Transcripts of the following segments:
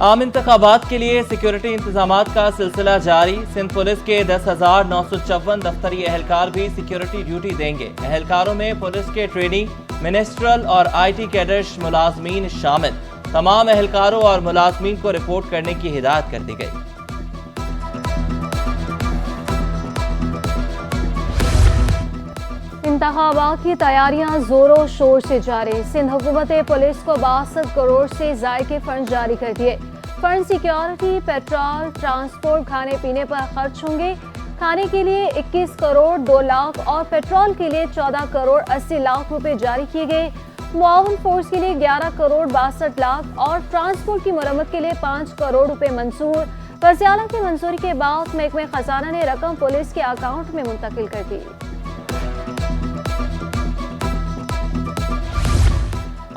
عام انتخابات کے لیے سیکیورٹی انتظامات کا سلسلہ جاری۔ سندھ پولیس کے 10,954 دفتری اہلکار بھی سیکیورٹی ڈیوٹی دیں گے۔ اہلکاروں میں پولیس کے ٹریننگ، منسٹرل اور آئی ٹی کیڈر ملازمین شامل۔ تمام اہلکاروں اور ملازمین کو رپورٹ کرنے کی ہدایت کر دی گئی۔ انتخابات کی تیاریاں زور و شور سے جاری۔ سندھ حکومت پولیس کو 62 کروڑ سے زائد کے فنڈ جاری کر دیے۔ فنڈ سیکیورٹی، پیٹرول، ٹرانسپورٹ، کھانے پینے پر خرچ ہوں گے۔ کھانے کے لیے 21 کروڑ 2 لاکھ اور پیٹرول کے لیے 14 کروڑ 80 لاکھ روپے جاری کیے گئے۔ معاون فورس کے لیے 11 کروڑ 62 لاکھ اور ٹرانسپورٹ کی مرمت کے لیے 5 کروڑ روپے منظور۔ وزیر اعلیٰ کی منظوری کے بعد محکمہ خزانہ نے رقم پولیس کے اکاؤنٹ میں منتقل کر دی۔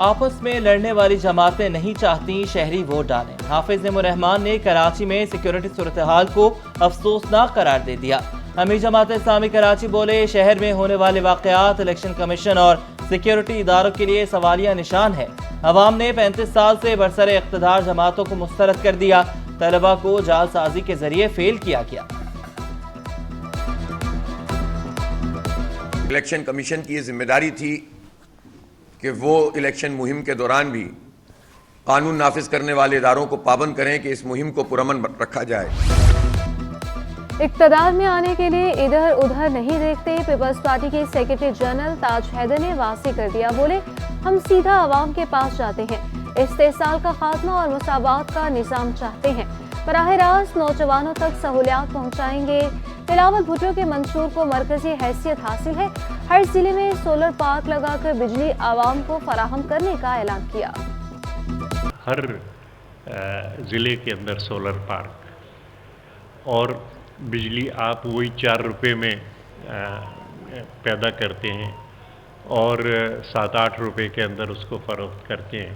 آپس میں لڑنے والی جماعتیں نہیں چاہتی شہری ووٹ ڈالیں۔ حافظ نعیم الرحمان نے کراچی میں سیکیورٹی صورتحال کو افسوسناک قرار دے دیا۔ امیر جماعت اسلامی کراچی بولے، شہر میں ہونے والے واقعات الیکشن کمیشن اور سیکیورٹی اداروں کے لیے سوالیہ نشان ہے۔ عوام نے 35 سال سے برسر اقتدار جماعتوں کو مسترد کر دیا۔ طلبہ کو جعل سازی کے ذریعے فیل کیا گیا۔ الیکشن کمیشن کی یہ ذمہ داری تھی کہ وہ الیکشن مہم کے دوران بھی قانون نافذ کرنے والے اداروں کو پابند کریں کہ اس مہم کو پرامن رکھا جائے۔ اقتدار میں آنے کے لیے ادھر ادھر نہیں دیکھتے۔ پیپلز پارٹی کے سیکرٹری جنرل تاج حیدر نے واضح کر دیا، بولے ہم سیدھا عوام کے پاس جاتے ہیں، استحصال کا خاتمہ اور مساوات کا نظام چاہتے ہیں، براہ راست نوجوانوں تک سہولیات پہنچائیں گے۔ بلاول بھٹو کے منشور کو مرکزی حیثیت حاصل ہے، ہر ضلع میں سولر پارک لگا کر بجلی عوام کو فراہم کرنے کا اعلان کیا۔ ہر ضلع کے اندر سولر پارک اور بجلی آپ وہی 4 روپے میں پیدا کرتے ہیں اور 7-8 روپے کے اندر اس کو فروخت کرتے ہیں،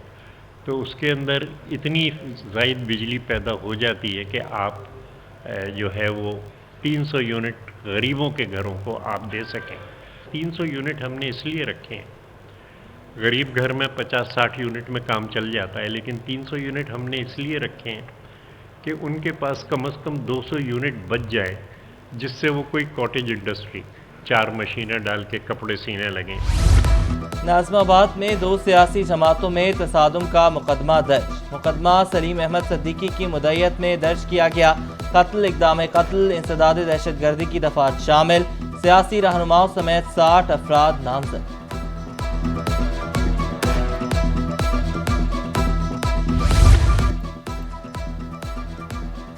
تو اس کے اندر اتنی زائد بجلی پیدا ہو جاتی ہے کہ آپ جو ہے وہ 300 یونٹ غریبوں کے گھروں کو آپ دے سکیں۔ 300 یونٹ ہم نے اس لیے رکھے ہیں، غریب گھر میں 50-60 یونٹ میں کام چل جاتا ہے، لیکن 300 یونٹ ہم نے اس لیے رکھے ہیں کہ ان کے پاس کم از کم 200 یونٹ بچ جائے، جس سے وہ کوئی کاٹیج انڈسٹری 4 مشینیں ڈال کے کپڑے سینے لگیں۔ ناظم آباد میں 2 سیاسی جماعتوں میں تصادم کا مقدمہ درج۔ مقدمہ سلیم احمد صدیقی کی مدعیت میں درج کیا گیا۔ قتل، اقدام قتل، انسداد دہشت گردی کی دفعات شامل، سیاسی رہنماؤں سمیت 60 افراد نامزد۔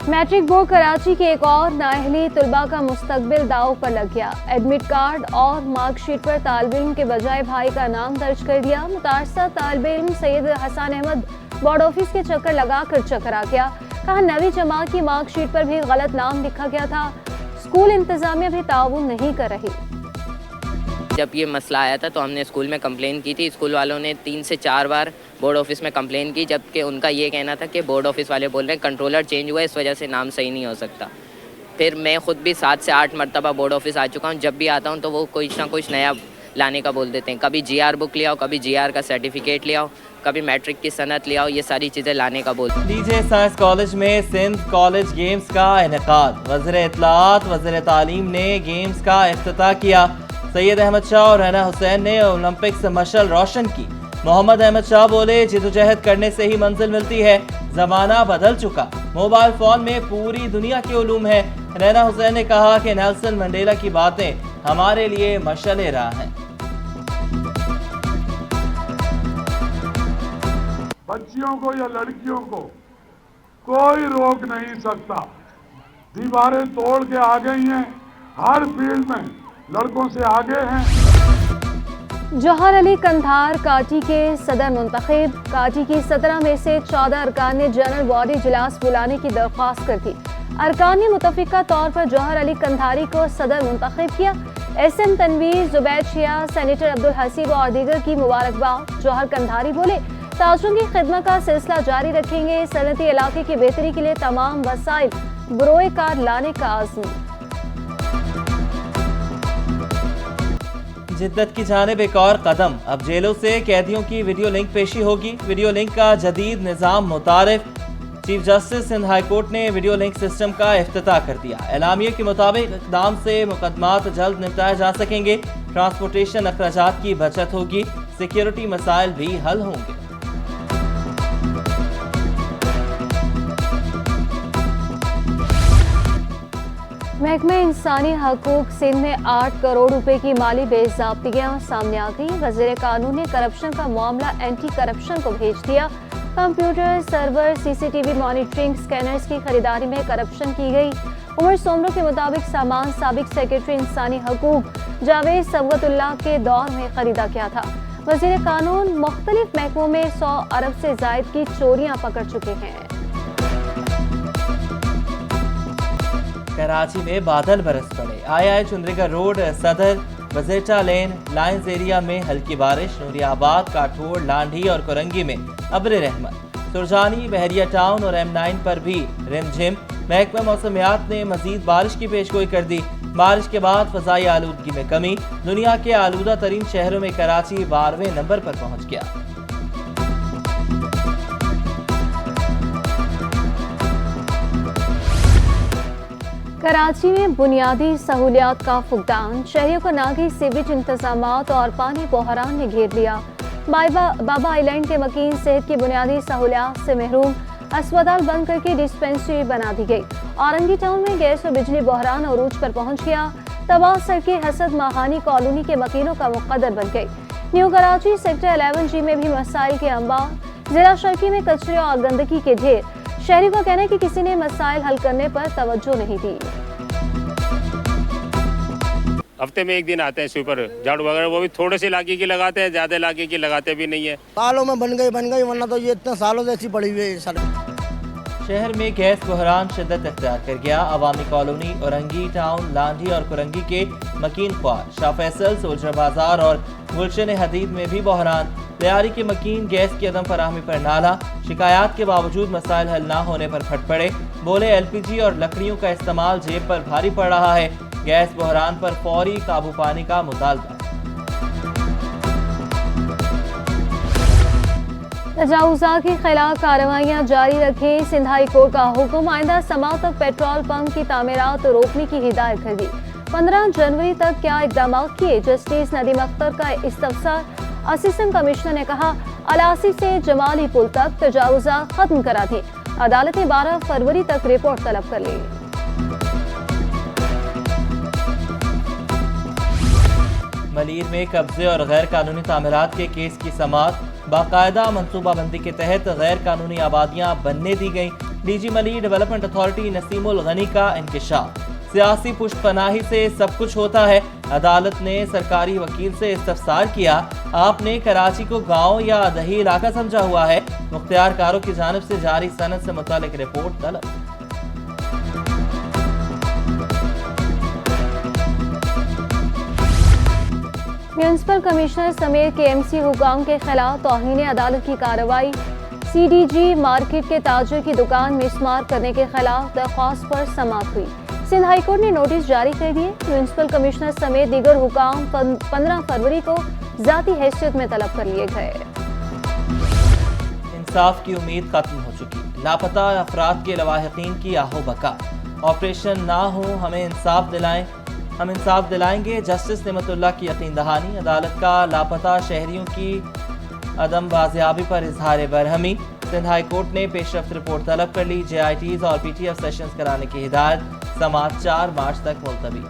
میٹرک بورڈ کراچی کے ایک اور نااہلی طلباء کا مستقبل داؤ پر لگ گیا۔ ایڈمٹ کارڈ اور مارک شیٹ پر طالب علم کے بجائے بھائی کا نام درج کر دیا۔ متاثرہ طالب علم سید حسن احمد بورڈ آفس کے چکر لگا کر چکرا گیا۔ کہا 9ویں جماعت کی مارک شیٹ پر بھی غلط نام لکھا گیا تھا، اسکول انتظامیہ بھی تعاون نہیں کر رہی۔ جب یہ مسئلہ آیا تھا تو ہم نے اسکول میں کمپلین کی تھی۔ اسکول والوں نے 3 سے 4 بار بورڈ آفس میں کمپلین کی، جبکہ ان کا یہ کہنا تھا کہ بورڈ آفس والے بول رہے ہیں کنٹرولر چینج ہوا ہے، اس وجہ سے نام صحیح نہیں ہو سکتا۔ پھر میں خود بھی 7 سے 8 مرتبہ بورڈ آفس آ چکا ہوں، جب بھی آتا ہوں تو وہ کچھ نہ کچھ نیا لانے کا بول دیتے ہیں۔ کبھی جی آر بک لے آؤ، کبھی جی آر کا سرٹیفکیٹ لے آؤ، کبھی میٹرک کی سند لے آؤ، یہ ساری چیزیں لانے کا بولتے ہیں۔ ڈی جے سائنس کالج میں سندھ کالج گیمز کا انعقاد۔ وزیر اطلاعات، وزیر تعلیم نے گیمز کا افتتاح کیا۔ سید احمد شاہ اور رینا حسین نے اولمپکس مشعل روشن کی۔ محمد احمد شاہ بولے جدوجہد کرنے سے ہی منزل ملتی ہے، زمانہ بدل چکا، موبائل فون میں پوری دنیا کے علوم ہے۔ رینا حسین نے کہا کہ نیلسن منڈیلا کی باتیں ہمارے لیے مشعل راہ ہیں۔ بچیوں کو یا لڑکیوں کو کوئی روک نہیں سکتا، دیواریں توڑ کے آ گئی ہیں، ہر فیلڈ میں لڑکوں سے آگے ہیں۔ جوہر علی قندھار کاٹی کے صدر منتخب۔ کاٹی کی 17 میں سے 14 ارکان نے جنرل باڈی اجلاس بلانے کی درخواست کر دی۔ ارکان نے متفقہ طور پر جوہر علی قندھاری کو صدر منتخب کیا۔ ایس ایم تنویر، زبید شیعہ، سینیٹر عبدالحسیب اور دیگر کی مبارکباد۔ جوہر قندھاری بولے تاجروں کی خدمت کا سلسلہ جاری رکھیں گے، صنعتی علاقے کی بہتری کے لیے تمام وسائل بروئے کار لانے کا عزم۔ جدت کی جانب ایک اور قدم، اب جیلوں سے قیدیوں کی ویڈیو لنک پیشی ہوگی۔ ویڈیو لنک کا جدید نظام متعارف، chief justice Sindh high court نے ویڈیو لنک سسٹم کا افتتاح کر دیا. اعلامیے کے مطابق اقدام سے مقدمات جلد نپٹائے جا سکیں گے. ٹرانسپورٹیشن اخراجات کی بچت ہوگی. سیکیورٹی مسائل بھی حل ہوں گے. محکمہ انسانی حقوق سندھ میں 8 کروڑ روپے کی مالی بے ضابطگیاں سامنے آ گئی. وزیر قانون نے کرپشن کا معاملہ اینٹی کرپشن کو بھیج دیا. کمپیوٹر سرور CCTV مانیٹرنگ سکینرز کی خریداری میں کرپشن کی گئی. عمر سومرو کے مطابق سامان سابق سیکرٹری انسانی حقوق جاوید صبغت اللہ کے دور میں خریدا گیا تھا. وزیر قانون مختلف محکموں میں 100 ارب سے زائد کی چوریاں پکڑ چکے ہیں. کراچی میں بادل برس پڑے. آئی چندریگا روڈ، صدر، وزیٹا لین، لائنز ایریا میں ہلکی بارش. نوری آباد، کاٹھوڑ، لانڈھی اور کرنگی میں ابر رحمت. سرجانی، بحریہ ٹاؤن اور M9 پر بھی رم جھم. محکمہ موسمیات نے مزید بارش کی پیشگوئی کر دی. بارش کے بعد فضائی آلودگی میں کمی. دنیا کے آلودہ ترین شہروں میں کراچی 12ویں نمبر پر پہنچ گیا. کراچی میں بنیادی سہولیات کا فقدان. شہریوں کو ناگی سیویج انتظامات اور پانی بحران نے گھیر لیا. بابا آئی لینڈ کے مکین صحت کی بنیادی سہولیات سے محروم. اسپتال بند کر کے ڈسپنسری بنا دی گئی. اورنگی ٹاؤن میں گیس اور بجلی بحران عروج پر پہنچ گیا. تباہ سڑکیں حسد ماہانی کالونی کے مکینوں کا مقدر بن گئی. نیو کراچی سیکٹر 11G میں بھی مسائل کے انبار. ضلع شرقی میں کچرے اور گندگی کے ڈھیر. شہری کا کہنا ہے کہ کسی نے مسائل حل کرنے پر توجہ نہیں دی. ہفتے میں 1 دن آتے ہیں سوپر جھاڑو وغیرہ، وہ بھی تھوڑے سے علاقے کی لگاتے ہیں، زیادہ علاقے کی لگاتے بھی نہیں ہے. سالوں میں بن گئی ورنہ تو یہ اتنے سالوں سے ایسی پڑی ہوئی ہے. شہر میں گیس بحران شدت اختیار کر گیا. عوامی کالونی، اورنگی ٹاؤن، لانڈھی اور کرنگی کے مکین خوار. شاہ فیصل، سولجر بازار اور گلشن حدید میں بھی بحران. لیاری کے مکین گیس کی عدم فراہمی پر نالا. شکایات کے باوجود مسائل حل نہ ہونے پر پھٹ پڑے. بولے LPG اور لکڑیوں کا استعمال جیب پر بھاری پڑ رہا ہے. گیس بحران پر فوری قابو پانے کا مطالبہ. تجاوزات کے خلاف کارروائیاں جاری رکھیں. سندھ ہائی کورٹ کا حکم. آئندہ سماعت تک پیٹرول پمپ کی تعمیرات روکنے کی ہدایت کر دی. 15 جنوری تک کیا اقدامات کیے؟ جسٹس ندیم اختر کا استفسار. اسسٹنٹ کمشنر نے کہا الاسی سے جمالی پل تک تجاوزات ختم کرا دیں. عدالت نے 12 فروری تک رپورٹ طلب کر لی. ملیر میں قبضے اور غیر قانونی تعمیرات کے کیس کی سماعت. باقاعدہ منصوبہ بندی کے تحت غیر قانونی آبادیاں بننے دی گئیں. DG ملیر ڈیولپمنٹ اتھارٹی نسیم الغنی کا انکشاف. سیاسی پشت پناہی سے سب کچھ ہوتا ہے. عدالت نے سرکاری وکیل سے استفسار کیا. آپ نے کراچی کو گاؤں یا دیہی علاقہ سمجھا ہوا ہے؟ مختار کاروں کی جانب سے جاری سند سے متعلق رپورٹ طلب. میونسپل کمشنر سمیت KMC حکام کے خلاف توہین عدالت کی کارروائی. CDG مارکیٹ کے تاجر کی دکان مسمار کرنے کے خلاف درخواست پر سماعت ہوئی. سندھ ہائی کورٹ نے نوٹس جاری کر دیے. میونسپل کمشنر سمیت دیگر حکام 15 فروری کو ذاتی حیثیت میں طلب کر لیے گئے. انصاف کی امید ختم ہو چکی. لاپتہ افراد کے لواحقین کی آہو بکا. آپریشن نہ ہو، ہمیں انصاف دلائیں، ہم انصاف دلائیں گے. جسٹس نعمت اللہ کی یقین دہانی. عدالت کا لاپتہ شہریوں کی عدم بازیابی پر اظہار برہمی. سندھ ہائی کورٹ نے پیش رفت رپورٹ طلب کر لی. JITs اور PTF سیشنز کرانے کی ہدایت. سماعت 4 مارچ تک ملتوی.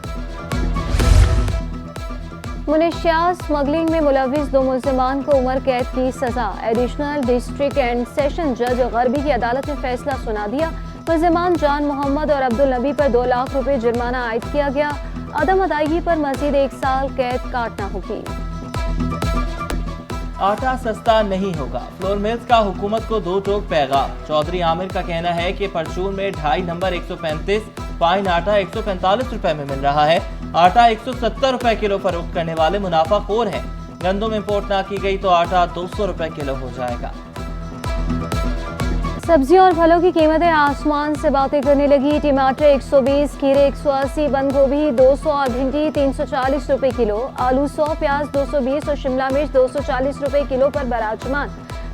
منشیات اسمگلنگ میں ملوث 2 ملزمان کو عمر قید کی سزا. ایڈیشنل ڈسٹرکٹ اینڈ سیشن جج غربی کی عدالت نے فیصلہ سنا دیا. ملزمان جان محمد اور عبدالنبی پر 2 لاکھ روپے جرمانہ عائد کیا گیا. عدم ادائیگی پر مزید 1 سال قید کاٹنا ہوگی. آٹا سستا نہیں ہوگا. فلور ملز کا حکومت کو 2 ٹوک پیغام. چودھری عامر کا کہنا ہے کہ پرچون میں 2.5 نمبر 135 فائن آٹا 145 روپے میں مل رہا ہے. آٹا 170 روپے کلو فروخت کرنے والے منافع خور ہیں. گندم امپورٹ نہ کی گئی تو آٹا 200 روپے کلو ہو جائے گا. سبزیوں اور پھلوں کی قیمتیں آسمان سے باتیں کرنے لگی. ٹماٹر 120، کھیرے 180، بند گوبھی 200 اور بھنڈی 340 روپے کلو. آلو 100، پیاز 220 اور شملہ مرچ 240 روپے کلو پر براجمان.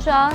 4